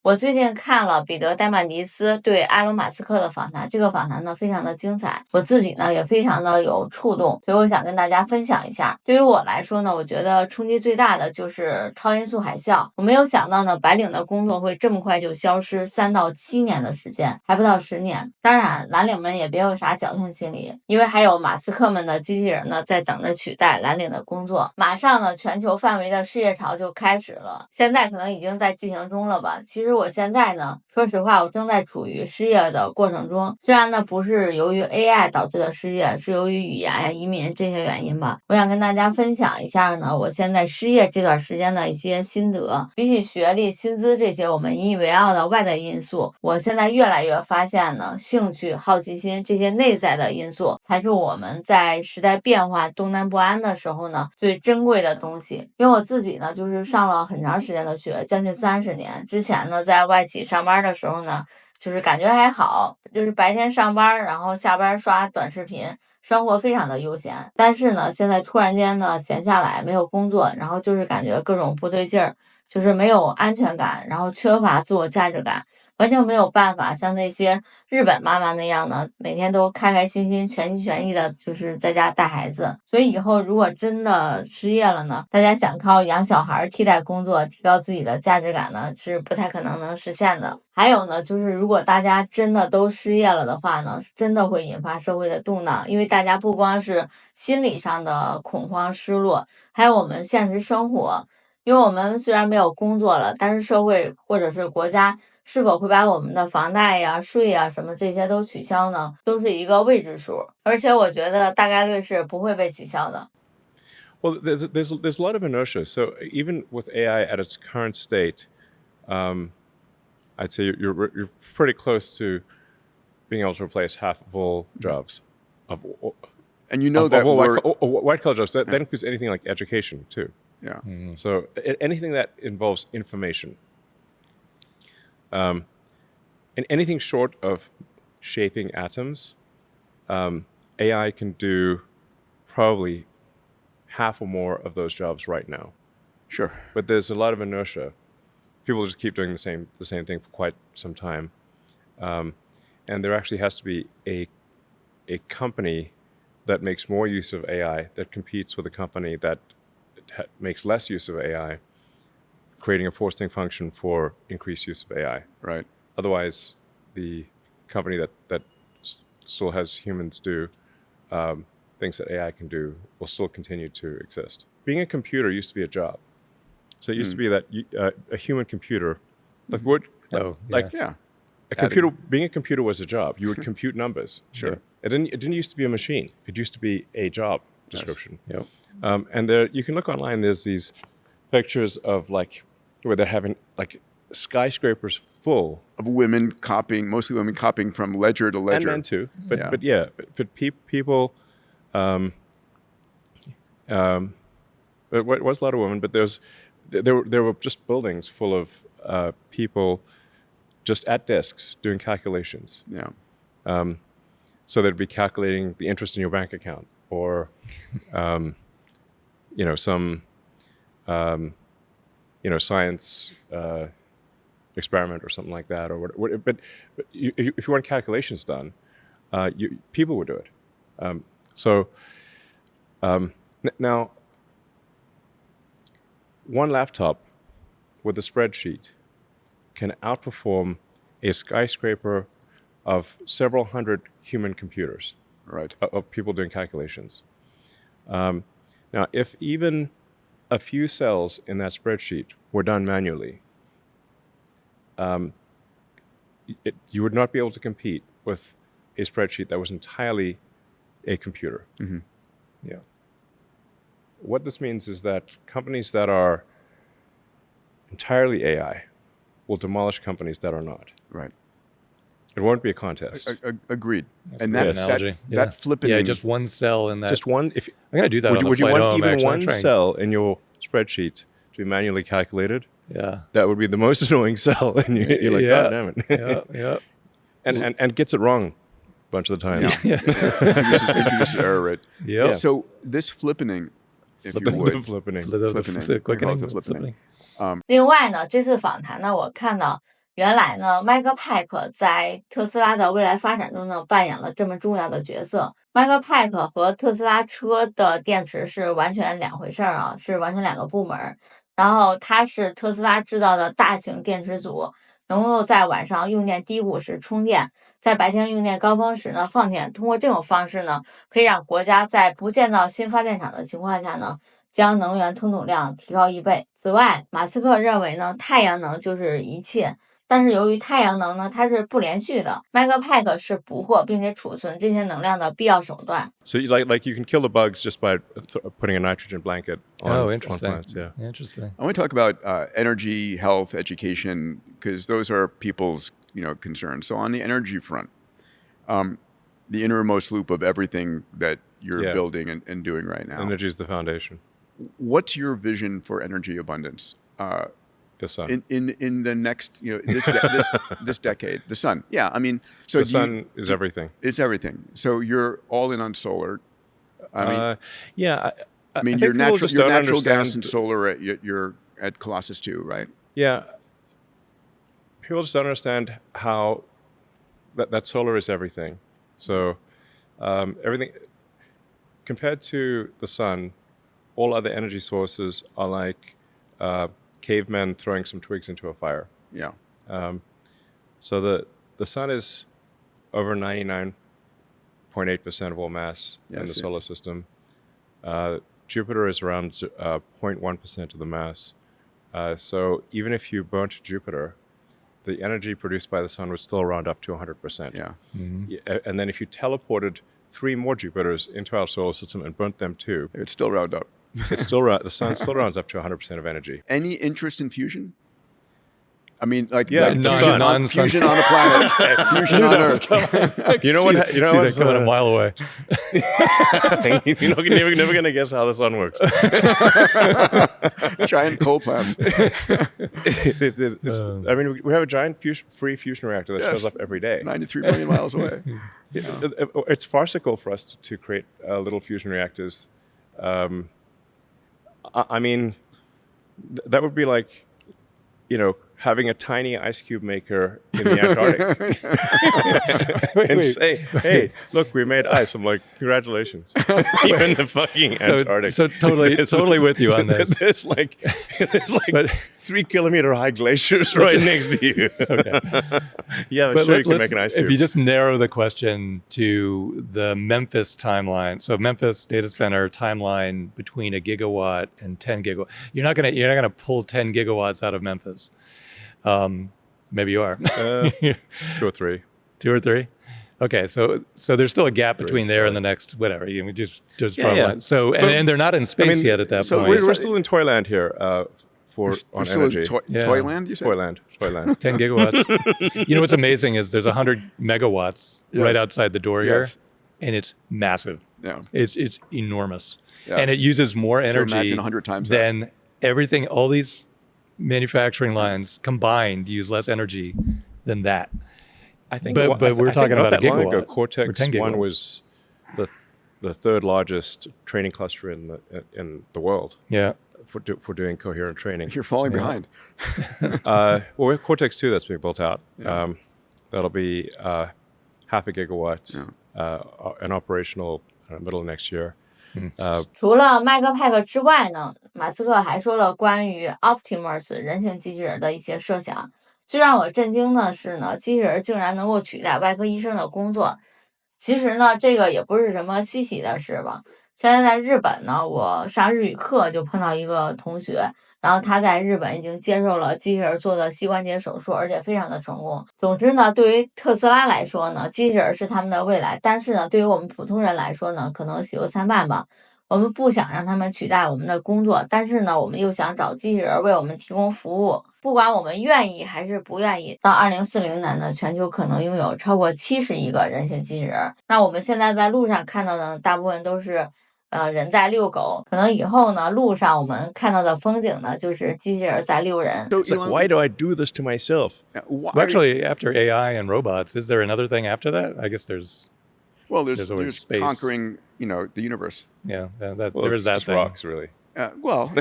我最近看了彼得·戴曼迪斯对埃隆·马斯克的访谈，这个访谈呢非常的精彩，我自己呢也非常的有触动，所以我想跟大家分享一下。对于我来说呢，我觉得冲击最大的就是超音速海啸。我没有想到呢，白领的工作会这么快就消失，3到7年的时间，还不到10年。当然，蓝领们也别有啥侥幸心理，因为还有马斯克们的机器人呢在等着取代蓝领的工作。马上呢，全球范围的失业潮就开始了，现在可能已经在进行中了吧。其实我现在呢，说实话，我正在处于失业的过程中。虽然呢不是由于 AI 导致的失业，是由于语言呀、移民这些原因吧。我想跟大家分享一下呢，我现在失业这段时间的一些心得。比起学历、薪资这些我们引以为傲的外在因素，我现在越来越发现呢，兴趣、好奇心这些内在的因素，才是我们在时代变化、动荡不安的时候呢最珍贵的东西。因为我自己呢，就是上了很长时间的学，将近30年。之前呢，在外企上班的时候呢，就是感觉还好，就是白天上班，然后下班刷短视频，生活非常的悠闲。但是呢，现在突然间呢闲下来，没有工作，然后就是感觉各种不对劲儿，就是没有安全感，然后缺乏自我价值感，完全没有办法像那些日本妈妈那样呢，每天都开开心心、全心全意的，就是在家带孩子。所以以后如果真的失业了呢，大家想靠养小孩替代工作，提高自己的价值感呢，是不太可能实现的。还有呢，就是如果大家真的都失业了的话呢，真的会引发社会的动荡，因为大家不光是心理上的恐慌失落，还有我们现实生活。因为我们虽然没有工作了，但是社会或者是国家是否会把我们的房贷呀、税呀什么这些都取消呢？都是一个未知数，而且我觉得大概率是不会被取消的。Well, there's a lot of inertia. So even with AI at its current state, I'd say you're pretty close to being able to replace half of all jobs, and you know that white collar jobs. That includes anything like education too. Yeah. So anything that involves information, and anything short of shaping atoms, AI can do probably half or more of those jobs right now. Sure. But there's a lot of inertia. People just keep doing the same thing for quite some time, and there actually has to be a company that makes more use of AI that competes with a company that makes less use of AI, creating a forcing function for increased use of AI. Right. Otherwise, the company that still has humans do things that AI can do will still continue to exist. Being a computer used to be a job. So it used to be that a human computer, like a computer. Being a computer was a job. You would compute numbers. Sure. It didn't used to be a machine. It used to be a job description. Yes. Yep. And there, you can look online. There's these pictures of where they're having skyscrapers full of women copying, mostly women copying from ledger to ledger. And men too. But people. It was a lot of women, but there were just buildings full of people just at desks doing calculations. Yeah. So they'd be calculating the interest in your bank account, or some science experiment or something like that, or what. But if you want calculations done, people would do it. Now, one laptop with a spreadsheet can outperform a skyscraper of several hundred human computers, right? Of people doing calculations. Now, if even a few cells in that spreadsheet were done manually, you would not be able to compete with a spreadsheet that was entirely a computer. Mm-hmm. Yeah. What this means is that companies that are entirely AI will demolish companies that are not. Right. It won't be a contest. Agreed. That's and that flipping. Yeah, just one cell in that. Just one. If I'm gonna do that. Would you want home, even actually. one cell in your spreadsheet to be manually calculated? Yeah. That would be the most annoying cell, and you're like, God damn it. Yeah. And gets it wrong a bunch of the time. Yeah. Introduces error rate. Yeah. So this flippening, if you would. The quickening. 另外呢，这次访谈呢，我看到原来呢，麦克派克在特斯拉的未来发展中呢，扮演了这么重要的角色。麦克派克和特斯拉车的电池是完全两回事啊，是完全两个部门。然后它是特斯拉制造的大型电池组，能够在晚上用电低谷时充电，在白天用电高峰时呢放电。通过这种方式呢，可以让国家在不建造新发电厂的情况下呢，将能源通总量提高1倍。此外，马斯克认为呢，太阳能就是一切。但是由于太阳能呢，它是不连续的，麦克派克是捕获并且储存这些能量的必要手段。So you you can kill the bugs just by putting a nitrogen blanket on, interesting. on plants. Yeah. Interesting. I want to talk about energy, health, education, because those are people's concerns. So on the energy front, the innermost loop of everything that you're building and doing right now. Energy is the foundation. What's your vision for energy abundance? The sun. In the next, this decade, the sun. Yeah, I mean, so the sun is everything. It's everything. So you're all in on solar. I mean, I mean, your natural gas and solar. You're at Colossus too, right? Yeah. People just don't understand how that solar is everything. So everything compared to the sun, all other energy sources are like cavemen throwing some twigs into a fire. Yeah. So the sun is over 99.8% of all mass in the solar system. Jupiter is around 0.1% of the mass. So even if you burnt Jupiter, the energy produced by the sun would still round up to 100%. Yeah. And then if you teleported 3 more Jupiters into our solar system and burnt them too, it would still round up. The sun still rounds up to 100% of energy. Any interest in fusion? I mean, like fusion on a planet, fusion on Earth. You know what? You know what's coming a mile away. You're never gonna guess how the sun works. Giant coal plants. I mean, we have a giant free fusion reactor that shows up every day. 93 million miles away. It's farcical for us to create little fusion reactors. I mean, that would be like, having a tiny ice cube maker in the Antarctic and say, "Hey, look, we made ice." I'm like, "Congratulations!" You're in the fucking Antarctic. So totally with you on this. There's like 3-kilometer high glaciers right next to you. Okay. Yeah, but sure you can make an ice cube. If you just narrow the question to the Memphis timeline, so Memphis data center timeline between 1 gigawatt and 10 gigawatt, you're not gonna pull 10 gigawatts out of Memphis. Maybe you are. 2 or 3. 2 or 3. Okay, so there's still a gap between there and the next whatever. You just yeah. So and they're not in space yet at that point. We're still in Toyland here on energy. Toyland, you said? Toyland. 10 gigawatts. You know what's amazing is there's 100 megawatts right outside the door here, and it's massive. Yeah, it's enormous, and it uses more energy imagine 100 times than everything. All these manufacturing lines combined use less energy than that. I think, but we're talking about a gigawatt. Cortex 1 was the third largest training cluster in the world. Yeah, for doing coherent training. You're falling behind. Well, we have Cortex 2 that's being built out. That'll be half a gigawatt and operational middle of next year. 除了麦克派克之外呢，马斯克还说了关于 Optimus 人形机器人的一些设想。最让我震惊的是呢，机器人竟然能够取代外科医生的工作。其实呢，这个也不是什么稀奇的事吧。现在在日本呢，我上日语课就碰到一个同学，然后他在日本已经接受了机器人做的膝关节手术，而且非常的成功。总之呢，对于特斯拉来说呢，机器人是他们的未来，但是呢，对于我们普通人来说呢，可能喜忧参半吧。我们不想让他们取代我们的工作，但是呢，我们又想找机器人为我们提供服务。不管我们愿意还是不愿意，到2040年呢，全球可能拥有超过70亿个人形机器人。那我们现在在路上看到的大部分都是人在遛狗，可能以后呢，路上我们看到的风景呢，就是机器人在遛人。It's like, why do I do this to myself? Well, actually, after AI and robots, is there another thing after that? I guess there's space. Conquering, the universe. Yeah, there is that thing. Rocks, really. Well,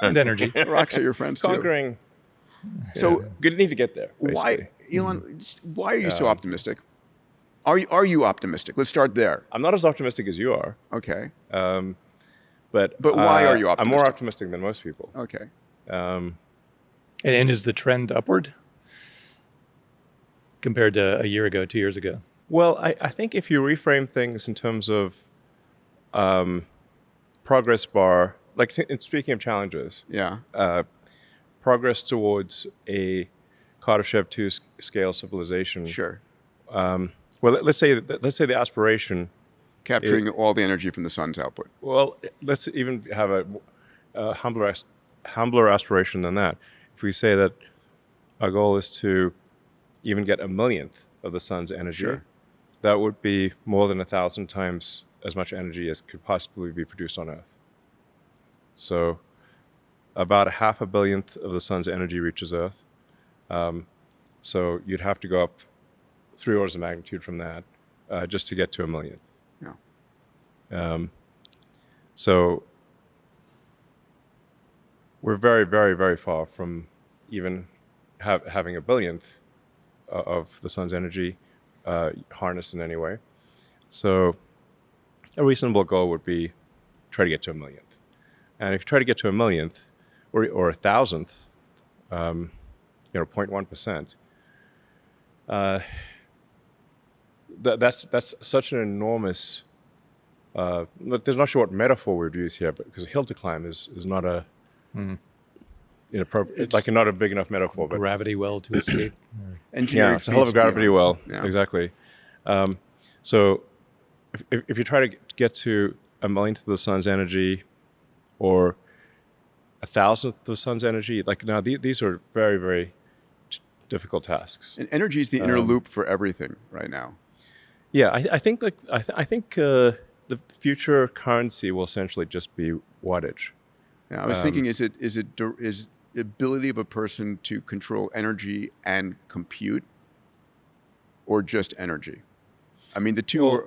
and energy. Rocks are your friends too. Conquering So You need to get there. why, Basically. Elon? Why are you so optimistic? Are you optimistic? Let's start there. I'm not as optimistic as you are, Okay. but why are you I'm more optimistic? optimistic than most people. Okay. And is the trend upward compared to a year ago, 2 years ago? Well, I think if you reframe things in terms of progress bar, like speaking of challenges, Yeah. progress towards a Kardashev 2 scale civilization. Sure. Well, let's say the aspiration. Capturing all the energy from the sun's output. Well, let's even have a humbler aspiration than that. If we say that our goal is to even get 1/millionth of the sun's energy, Sure. that would be more than 1,000 times as much energy as could possibly be produced on Earth. So about 500 millionth of the sun's energy reaches Earth. So you'd have to go up 3 orders of magnitude from that just to get to 1/millionth. Yeah. So we're very, very, very far from even having 1/billionth of the sun's energy harnessed in any way. So a reasonable goal would be try to get to 1/millionth. And if you try to get to 1/millionth or 1,000th, 0.1%, that's such an enormous. There's not sure what metaphor we'd use here, but because a hill to climb is not a inappropriate, like not a big enough metaphor. But Gravity well to escape. Engineering yeah, it's a hell of a feats gravity beyond. well. Yeah. Exactly. So if you try to get to 1/millionth of the sun's energy, or 1,000th of the sun's energy, like now these are very, very difficult tasks. And energy is the inner loop for everything right now. Yeah, I think the future currency will essentially just be wattage. Yeah, I was thinking, is the ability of a person to control energy and compute, or just energy? I mean, the two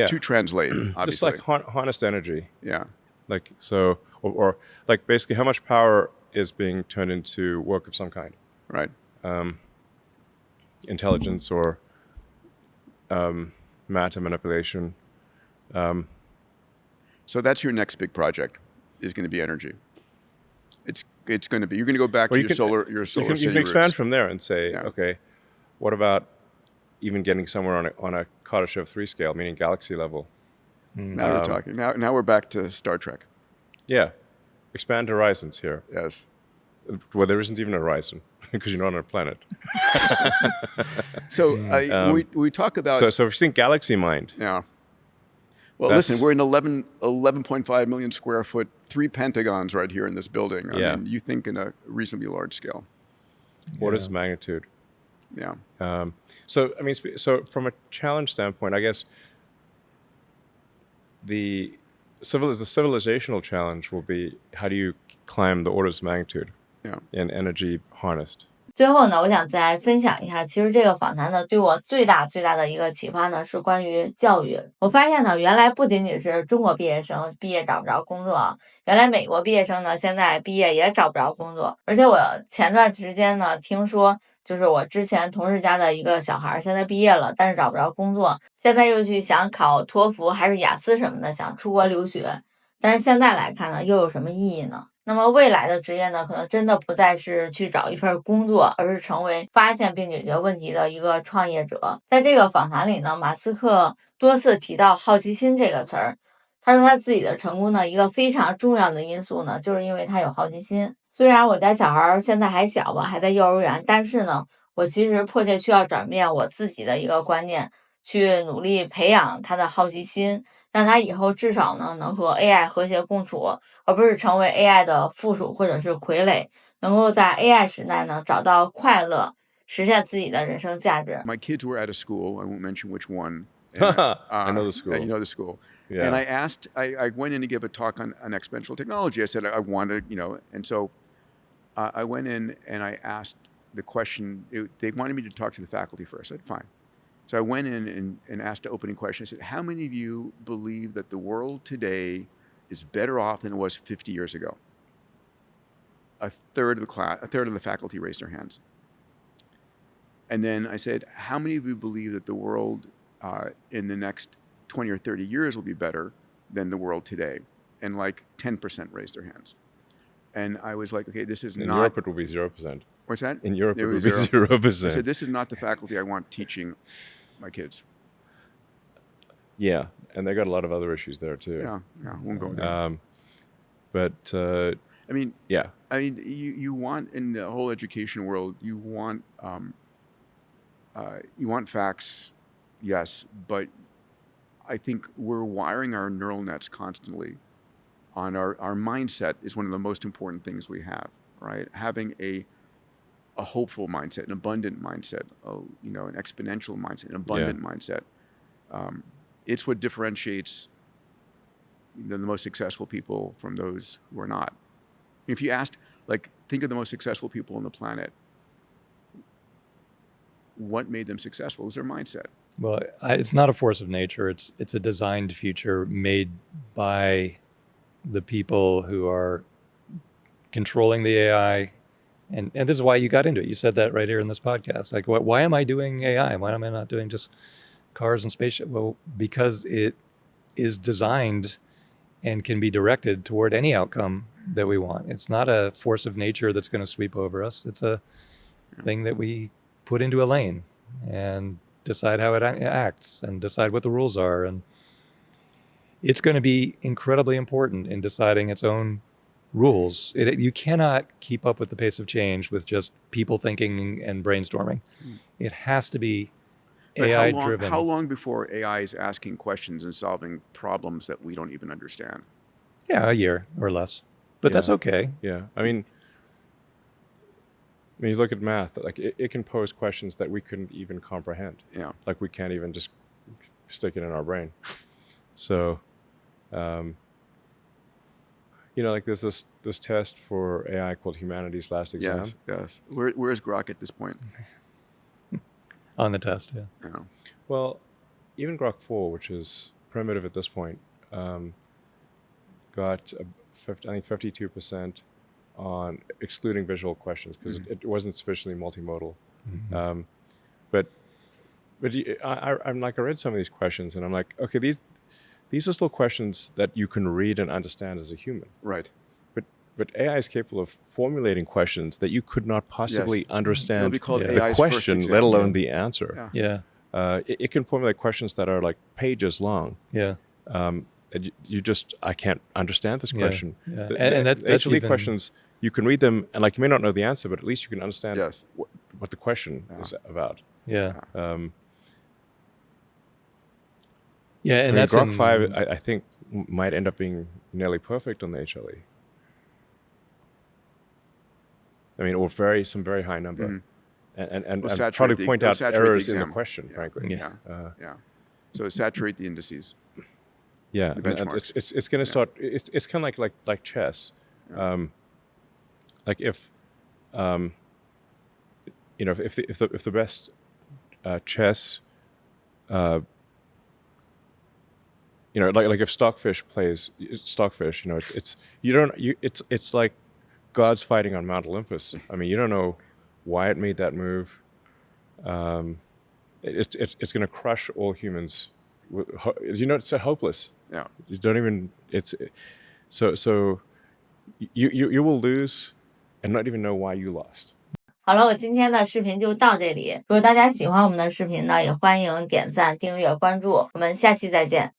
two translate, obviously. Just like harnessed energy. Yeah. Like so, or like basically how much power is being turned into work of some kind, Right. Intelligence or matter manipulation. So that's your next big project, is going to be energy. It's going to be, you're going to go back to your solar You city can expand roots. from there and say, okay, what about even getting somewhere on a Kardashev 3 scale, meaning galaxy level? Now we're talking. Now we're back to Star Trek. Yeah, expand horizons here. Yes. Well, there isn't even a horizon because you're not on a planet. So we talk about. So if you think galaxy mind. Yeah. Well, listen, we're in 11.5 million square foot, 3 pentagons right here in this building. I mean, you think in a reasonably large scale. What is magnitude? Yeah. So I mean, so from a challenge standpoint, I guess the civilizational challenge will be how do you climb the orders of magnitude in energy harnessed. 最后呢，我想再分享一下，其实这个访谈呢，对我最大的一个启发呢，是关于教育。我发现呢，原来不仅仅是中国毕业生毕业找不着工作，原来美国毕业生呢，现在毕业也找不着工作。而且我前段时间呢，听说就是我之前同事家的一个小孩，现在毕业了，但是找不着工作，现在又去想考托福还是雅思什么的，想出国留学。但是现在来看呢，又有什么意义呢？那么未来的职业呢，可能真的不再是去找一份工作，而是成为发现并解决问题的一个创业者。在这个访谈里呢，马斯克多次提到好奇心这个词儿。他说他自己的成功呢，一个非常重要的因素呢，就是因为他有好奇心。虽然我家小孩现在还小吧，还在幼儿园，但是呢，我其实迫切需要转变我自己的一个观念，去努力培养他的好奇心，让他以后至少呢能和 AI 和谐共处，而不是成为 AI 的附属或者是傀儡，能够在 AI 时代呢找到快乐，实现自己的人生价值。 My kids were at a school, I won't mention which one. I know the school. You know the school. Yeah. And I asked, I went in to give a talk on exponential technology. I said I wanted, and so I went in and I asked the question. They wanted me to talk to the faculty first. I said, fine. So I went in and asked the opening question. I said, how many of you believe that the world today is better off than it was 50 years ago? a third of the faculty raised their hands. And then I said, how many of you believe that the world in the next 20 or 30 years will be better than the world today? And like 10% raised their hands. And I was like, okay, this is In not... Europe, it will be 0%. What's that? In Europe, it will be 0%. 0%. I said, this is not the faculty I want teaching my kids. Yeah, and they got a lot of other issues there too. Yeah, won't go there. But I mean, yeah. I mean, you want, in the whole education world, you want facts, yes, but I think we're wiring our neural nets constantly on our mindset is one of the most important things we have, right? Having a hopeful mindset, an abundant mindset, an exponential mindset, an abundant mindset. It's what differentiates the most successful people from those who are not. If you asked, think of the most successful people on the planet, what made them successful? It was their mindset. Well, it's not a force of nature. It's a designed future made by the people who are controlling the AI. And this is why you got into it. You said that right here in this podcast. Like, why am I doing AI? Why am I not doing just cars and spaceship? Well, because it is designed and can be directed toward any outcome that we want. It's not a force of nature that's going to sweep over us. It's a thing that we put into a lane and decide how it acts and decide what the rules are. And it's going to be incredibly important in deciding its own rules. You cannot keep up with the pace of change with just people thinking and brainstorming. It has to be AI driven. How long before AI is asking questions and solving problems that we don't even understand? Yeah, a year or less. But that's okay. Yeah. I mean, you look at math, like it can pose questions that we couldn't even comprehend. Yeah. Like we can't even just stick it in our brain. So, like there's this test for AI called Humanity's Last Exam. Yes. Where's Grok at this point? On the test, yeah. Well, even Grok 4, which is primitive at this point, got I think 52% on excluding visual questions because it wasn't sufficiently multimodal. But I'm like, I read some of these questions and I'm like, okay, these are still questions that you can read and understand as a human. Right. But AI is capable of formulating questions that you could not possibly understand It'll be called the AI's question, first let exam. alone the answer. Yeah. It can formulate questions that are like pages long. Yeah. I can't understand this question. Yeah. And that's HLE even... questions, you can read them and like you may not know the answer, but at least you can understand what the question is about. Yeah. And that's Grok 5, I think, might end up being nearly perfect on the HLE. I mean, or some very high number. And probably point out errors in the question, frankly. So saturate the indices. Yeah, the benchmarks. It's going to start. It's kind of like chess. Like if the best chess, like if Stockfish plays Stockfish, it's like God's fighting on Mount Olympus. I mean, you don't know why it made that move. It's going to crush all humans. It's hopeless. Yeah. You don't even. So you will lose and not even know why you lost. 好了，我今天的视频就到这里。如果大家喜欢我们的视频呢，也欢迎点赞、订阅、关注。我们下期再见。